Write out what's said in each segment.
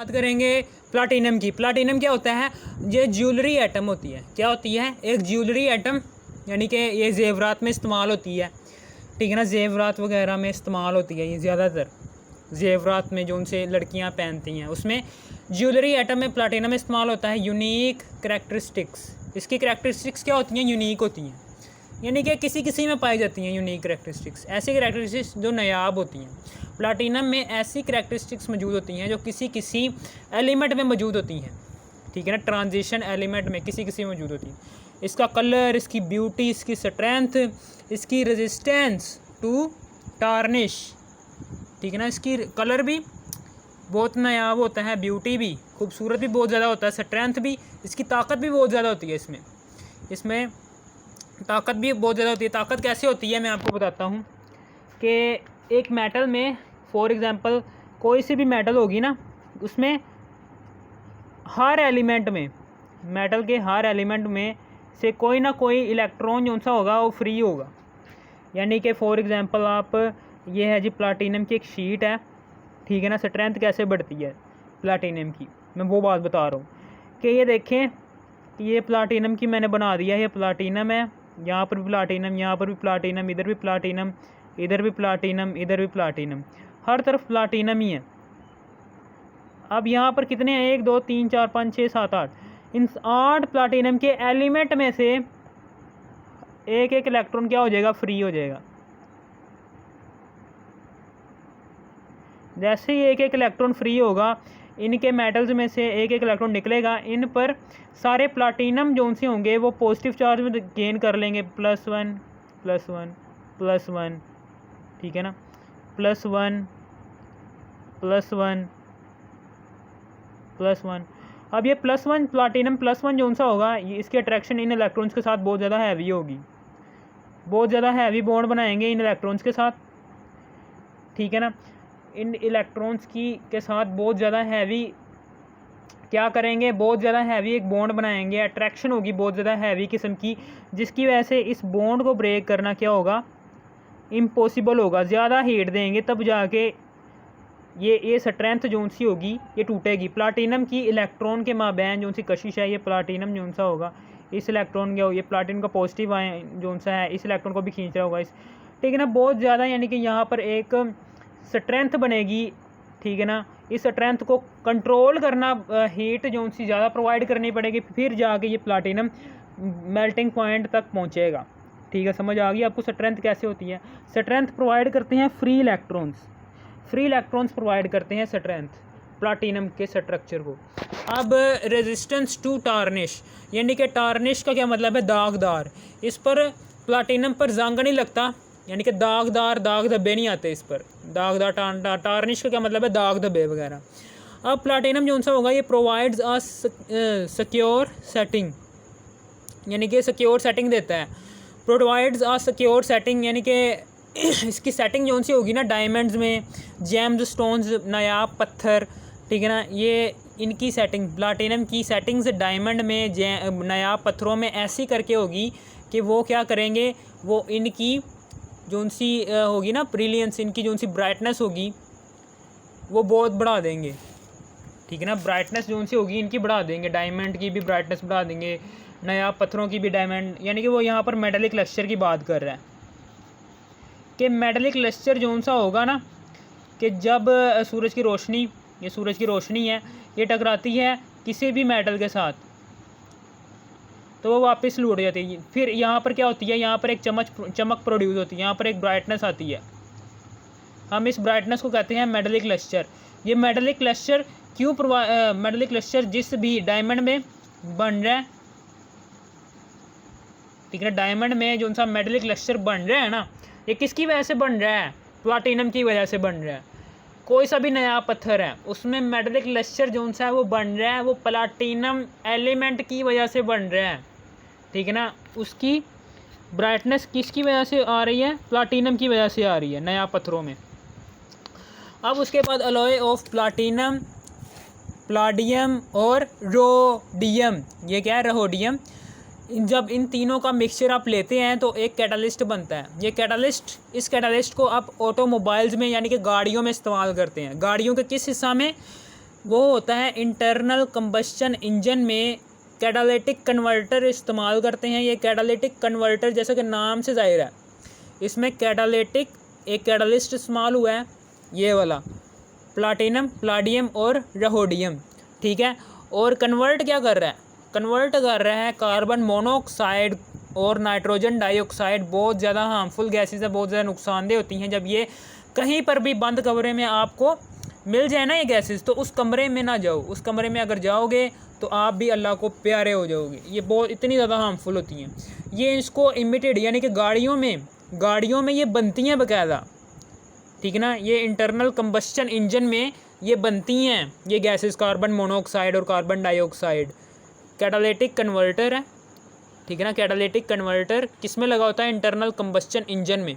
बात करेंगे प्लाटिनम की। प्लाटिनम क्या होता है? ये ज्वेलरी एटम होती है। क्या होती है? एक ज्वेलरी एटम, यानी कि ये जेवरात में इस्तेमाल होती है, ठीक है ना। जेवरात वगैरह में इस्तेमाल होती है ये ज़्यादातर, जेवरात में जो उनसे लड़कियां पहनती हैं उसमें ज्वेलरी एटम में प्लाटिनम इस्तेमाल होता है। यूनिक करैक्टरिस्टिक्स, इसकी करैक्टरिस्टिक्स क्या होती हैं? यूनिक होती हैं, यानी कि किसी किसी में पाई जाती हैं यूनिक करैक्टरिस्टिक्स, ऐसी करैक्टरिस्टिक्स जो नायाब होती हैं। प्लाटिनम में ऐसी करैक्टरिस्टिक्स मौजूद होती हैं जो किसी किसी एलिमेंट में मौजूद होती हैं, ठीक है ना। ट्रांजिशन एलिमेंट में किसी किसी में मौजूद होती हैं। इसका कलर, इसकी ब्यूटी, इसकी स्ट्रेंथ, इसकी रेजिस्टेंस टू टार्निश, ठीक है ना। इसकी कलर भी बहुत नायाब होता है, ब्यूटी भी, खूबसूरत भी बहुत ज़्यादा होता है, स्ट्रेंथ भी, इसकी ताकत भी बहुत ज़्यादा होती है। इसमें ताकत भी बहुत ज़्यादा होती है। ताकत कैसे होती है मैं आपको बताता हूँ कि एक मेटल में, फॉर एग्ज़ाम्पल कोई सी भी मेटल होगी ना, उसमें हर एलिमेंट में, मेटल के हर एलिमेंट में से कोई ना कोई इलेक्ट्रॉन जो सा होगा वो फ्री होगा। यानी कि फॉर एग्ज़ाम्पल आप, ये है जी प्लाटिनम की एक शीट है, ठीक है ना। स्ट्रेंथ कैसे बढ़ती है प्लाटिनम की, मैं वो बात बता रहा हूँ कि ये देखें कि ये प्लाटिनम की मैंने बना दिया है, ये प्लाटिनम है, यहाँ पर भी प्लाटिनम, यहाँ पर भी प्लाटिनम, इधर भी प्लाटिनम, इधर भी प्लाटिनम, इधर भी प्लाटिनम, हर तरफ प्लाटिनम ही है। अब यहाँ पर कितने हैं? 1 2 3 4 5 6 7 8, इन 8 प्लाटिनम के एलिमेंट में से एक एक इलेक्ट्रॉन क्या हो जाएगा? फ्री हो जाएगा। जैसे ही एक एक इलेक्ट्रॉन फ्री होगा, इनके मेटल्स में से एक एक इलेक्ट्रॉन निकलेगा, इन पर सारे प्लाटिनम जो उनसे होंगे वो पॉजिटिव चार्ज में गेन कर लेंगे, +1 +1 +1, ठीक है ना, +1 +1 +1। अब ये +1 प्लाटिनम +1 जो सा होगा, इसकी अट्रैक्शन इन इलेक्ट्रॉन्स के साथ बहुत ज़्यादा हैवी होगी, बहुत ज़्यादा हैवी बॉन्ड बनाएंगे इन इलेक्ट्रॉन्स के साथ, ठीक है ना। इन इलेक्ट्रॉन्स के साथ बहुत ज़्यादा हैवी क्या करेंगे? बहुत ज़्यादा हैवी एक बॉन्ड बनाएंगे, अट्रैक्शन होगी बहुत ज़्यादा हैवी किस्म की, जिसकी वजह से इस बॉन्ड को ब्रेक करना क्या होगा? इम्पॉसिबल होगा। ज़्यादा हीट देंगे तब जाके ये स्ट्रेंथ जो सी होगी ये टूटेगी। प्लाटिनम की इलेक्ट्रॉन के माबैन जो सी कशिश है, ये प्लाटिनम जो सा होगा, इस इलेक्ट्रॉन क्या हो, ये प्लाटिनम का पॉजिटिव आयन जो सा है इस इलेक्ट्रॉन को भी खींच रहा होगा इस, ठीक है ना, बहुत ज़्यादा। यानी कि यहाँ पर एक स्ट्रेंथ बनेगी, ठीक है ना। इस स्ट्रेंथ को कंट्रोल करना, हीट जो सी ज़्यादा प्रोवाइड करनी पड़ेगी, फिर जाके ये प्लाटिनम मेल्टिंग पॉइंट तक पहुँचेगा, ठीक है। समझ आ गई आपको स्ट्रेंथ कैसे होती है? स्ट्रेंथ प्रोवाइड करते हैं free electrons, free electrons provide करते हैं स्ट्रेंथ प्लाटिनम के स्ट्रक्चर को। अब रेजिस्टेंस टू टार्निश, यानी कि टार्निश का क्या मतलब है? दागदार। इस पर प्लाटिनम पर जंग नहीं लगता, यानी कि दाग धब्बे नहीं आते इस पर, दागदार। टार्निश का क्या मतलब है? दाग धब्बे वगैरह। अब प्लाटिनम जो सा होगा ये प्रोवाइड्स अ सिक्योर सेटिंग, यानी कि सिक्योर सेटिंग देता है। प्रोवाइड्स अ सिक्योर सेटिंग, यानी कि इसकी सेटिंग जो सी होगी ना, डायमंड्स में, जेम्स स्टोन्स, नायाब पत्थर, ठीक है ना, ये इनकी सेटिंग, प्लाटिनम की सेटिंग्स डायमंड में, नायाब पत्थरों में ऐसी करके होगी कि वो क्या करेंगे? वो इनकी जो सी होगी ना ब्रिलियंस, इनकी जो सी ब्राइटनेस होगी वो बहुत बढ़ा देंगे, ठीक है ना। ब्राइटनेस जो सी होगी इनकी बढ़ा देंगे, डायमंड की भी ब्राइटनेस बढ़ा देंगे, नायाब पत्थरों की भी डायमंड, यानी कि वो यहाँ पर मेटालिक लक्ष्चर की बात कर रहा है कि मेटालिक लक्ष्चर जो सा होगा ना, कि जब सूरज की रोशनी, ये सूरज की रोशनी है, ये टकराती है किसी भी मेटल के साथ तो वो वापस लौट जाती है। फिर यहाँ पर क्या होती है? यहाँ पर एक चमक प्रोड्यूस होती है, यहाँ पर एक ब्राइटनेस आती है। हम इस ब्राइटनेस को कहते हैं मेटालिक लक्ष्चर। ये मेटालिक क्लस्टर क्यों मेटालिक लक्ष्चर जिस भी डायमंड में बन रहा है, ठीक है, डायमंड में जो सा मेटालिक लक्ष्चर बन रहा है ना, ये किसकी वजह से बन रहा है? प्लाटिनम की वजह से बन रहा है। कोई सा भी नया पत्थर है उसमें मेटालिक लक्ष्चर जो सा है वो बन रहा है, वो प्लाटिनम एलिमेंट की वजह से बन रहा है, ठीक है ना। उसकी ब्राइटनेस किसकी वजह से आ रही है? प्लाटिनम की वजह से आ रही है नया पत्थरों में। अब उसके बाद अलॉय ऑफ प्लाटिनम, प्लाडियम और रोडियम, ये क्या है? रोडियम। जब इन तीनों का मिक्सचर आप लेते हैं तो एक कैटालिस्ट बनता है। ये कैटालिस्ट, इस कैटालिस्ट को आप ऑटोमोबाइल्स में यानी कि गाड़ियों में इस्तेमाल करते हैं। गाड़ियों के किस हिस्सा में? वो होता है इंटरनल कंबस्शन इंजन में कैटालिटिक कन्वर्टर इस्तेमाल करते हैं। ये कैटालिटिक कन्वर्टर जैसा कि नाम से ज़ाहिर है, इसमें कैटालिटिक एक कैटालिस्ट इस्तेमाल हुआ है, ये वाला प्लाटिनम, प्लाडियम और रहोडियम, ठीक है। और कन्वर्ट क्या कर रहा है, कन्वर्ट कर रहा है कार्बन मोनोऑक्साइड और नाइट्रोजन डाइऑक्साइड, बहुत ज़्यादा हार्मफुल गैसेस है, बहुत ज़्यादा नुकसानदेह होती हैं। जब ये कहीं पर भी बंद कमरे में आपको मिल जाए ना ये गैसेस, तो उस कमरे में ना जाओ। उस कमरे में अगर जाओगे तो आप भी अल्लाह को प्यारे हो जाओगे। ये बहुत इतनी ज़्यादा हार्मफुल होती हैं। ये इसको इमिटेड यानी कि गाड़ियों में ये बनती हैं बाकायदा, ठीक है ना। ये इंटरनल कंबस्शन इंजन में ये बनती हैं ये गैसेस, कार्बन मोनोऑक्साइड और कार्बन डाइऑक्साइड। कैटालिटिक कन्वर्टर है, ठीक है ना। कैटालिटिक कन्वर्टर किस में लगा होता है, इंटरनल कंबस्शन इंजन में।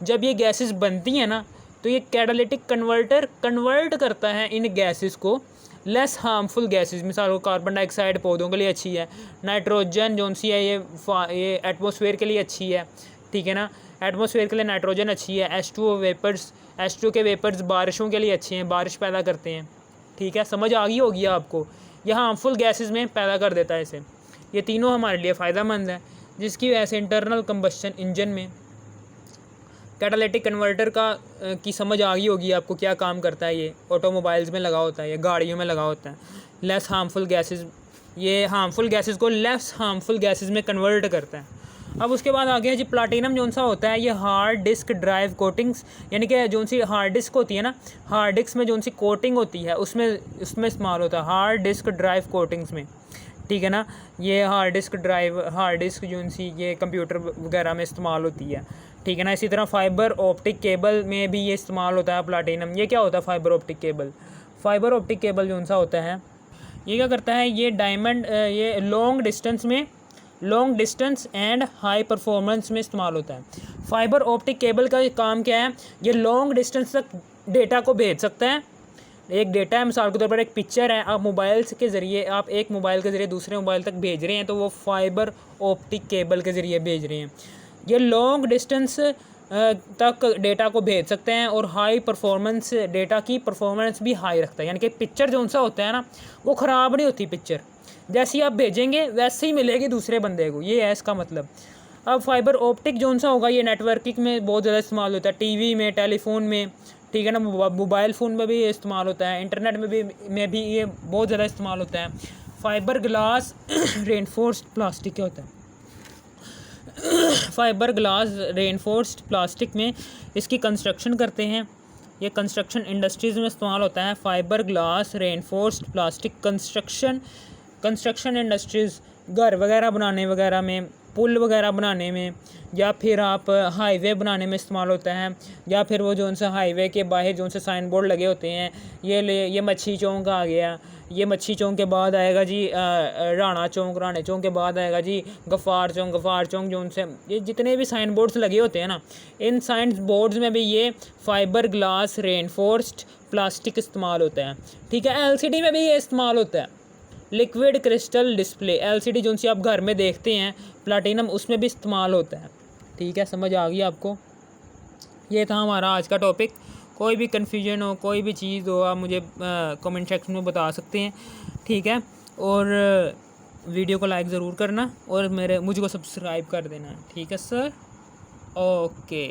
जब ये गैसेस बनती हैं ना, तो ये कैटालिटिक कन्वर्टर कन्वर्ट करता है इन गैसेस को लेस हार्मफुल गैसेस। मिसाल को कार्बन डाइऑक्साइड पौधों के लिए अच्छी है, नाइट्रोजन जो सी है ये एटमॉस्फेयर के लिए अच्छी है, ठीक है ना। एटमॉस्फेयर के लिए नाइट्रोजन अच्छी है। H2O वेपर्स, H2O के वेपर्स बारिशों के लिए अच्छे हैं, बारिश पैदा करते हैं, ठीक है। समझ आ गई होगी आपको। यह हार्मफुल गैसेस में पैदा कर देता है इसे। ये तीनों हमारे लिए फ़ायदेमंद है, जिसकी वजह से इंटरनल कंबस्शन इंजन में कैटालिटिक कन्वर्टर की समझ आ गई होगी आपको क्या काम करता है। ये ऑटोमोबाइल्स में लगा होता है, ये गाड़ियों में लगा होता है। लेस हार्मफुल गैसेस, ये हार्मफुल गैसेस को लेस हार्मफुल गैसेस में कन्वर्ट करता है। अब उसके बाद आगे है जी प्लाटिनम जो सा होता है, ये हार्ड डिस्क ड्राइव कोटिंग्स, यानी कि जो सी हार्ड डिस्क होती है ना, हार्ड डिस्क में जो सी कोटिंग होती है उसमें इस्तेमाल होता है, हार्ड डिस्क ड्राइव कोटिंग्स में, ठीक है ना। ये हार्ड डिस्क जो सी ये कंप्यूटर वगैरह में इस्तेमाल होती है, ठीक है ना। इसी तरह फाइबर ऑप्टिक केबल में भी ये इस्तेमाल होता है प्लाटिनम। ये क्या होता है fibre optic cable, fibre optic cable जो सा होता है ये क्या करता है, ये डायमंड ये long distance and high performance में इस्तेमाल होता है। फाइबर ऑप्टिक केबल का काम क्या है, ये लॉन्ग डिस्टेंस तक डेटा को भेज सकता है। एक डेटा है, मिसाल के तौर पर एक पिक्चर है, आप मोबाइल के ज़रिए, आप एक मोबाइल के ज़रिए दूसरे मोबाइल तक भेज रहे हैं, तो वो फाइबर ऑप्टिक केबल के ज़रिए भेज रहे हैं। ये लॉन्ग डिस्टेंस तक डेटा को भेज सकते हैं और हाई परफॉर्मेंस, डेटा की परफॉर्मेंस भी हाई रखता है। यानी कि पिक्चर जो सा होता है ना, वो ख़राब नहीं होती पिक्चर, जैसी आप भेजेंगे वैसे ही मिलेगी दूसरे बंदे को, ये है इसका मतलब। अब फाइबर ऑप्टिक जो सा होगा ये नेटवर्किंग में बहुत ज़्यादा इस्तेमाल होता है, टीवी में, टेलीफोन में, ठीक है ना। मोबाइल फ़ोन में भी ये इस्तेमाल होता है, इंटरनेट में भी ये बहुत ज़्यादा इस्तेमाल होता है। फाइबर ग्लास रेनफोर्स्ड प्लास्टिक क्या होता है, फाइबर ग्लास रेनफोर्स्ड प्लास्टिक में इसकी कंस्ट्रक्शन करते हैं। ये कंस्ट्रक्शन इंडस्ट्रीज़ में इस्तेमाल होता है। Fibre glass reinforced plastic construction industries, घर वगैरह बनाने वगैरह में, पुल वगैरह बनाने में, या फिर आप हाईवे बनाने में इस्तेमाल होता है। या फिर वो जो सा हाईवे के बाहर जो से साइन बोर्ड लगे होते हैं, ये मच्छी चौक आ गया, ये मच्छी चौक के बाद आएगा जी राणा चौक के बाद आएगा जी गफ़ार चौक जो उनसे ये जितने भी साइन बोर्ड्स लगे होते हैं ना, इन साइन बोर्ड्स में भी ये फाइबर ग्लास रेनफोर्स्ड प्लास्टिक इस्तेमाल होता है, ठीक है। LCD में भी ये इस्तेमाल होता है, लिक्विड क्रिस्टल डिस्प्ले, LCD जो सी आप घर में देखते हैं प्लाटिनम, उसमें भी इस्तेमाल होता है, ठीक है। समझ आ गई आपको। ये था हमारा आज का टॉपिक। कोई भी कन्फ्यूजन हो, कोई भी चीज़ हो, आप मुझे कमेंट सेक्शन में बता सकते हैं, ठीक है। और वीडियो को लाइक ज़रूर करना और मुझको सब्सक्राइब कर देना, ठीक है सर। ओके।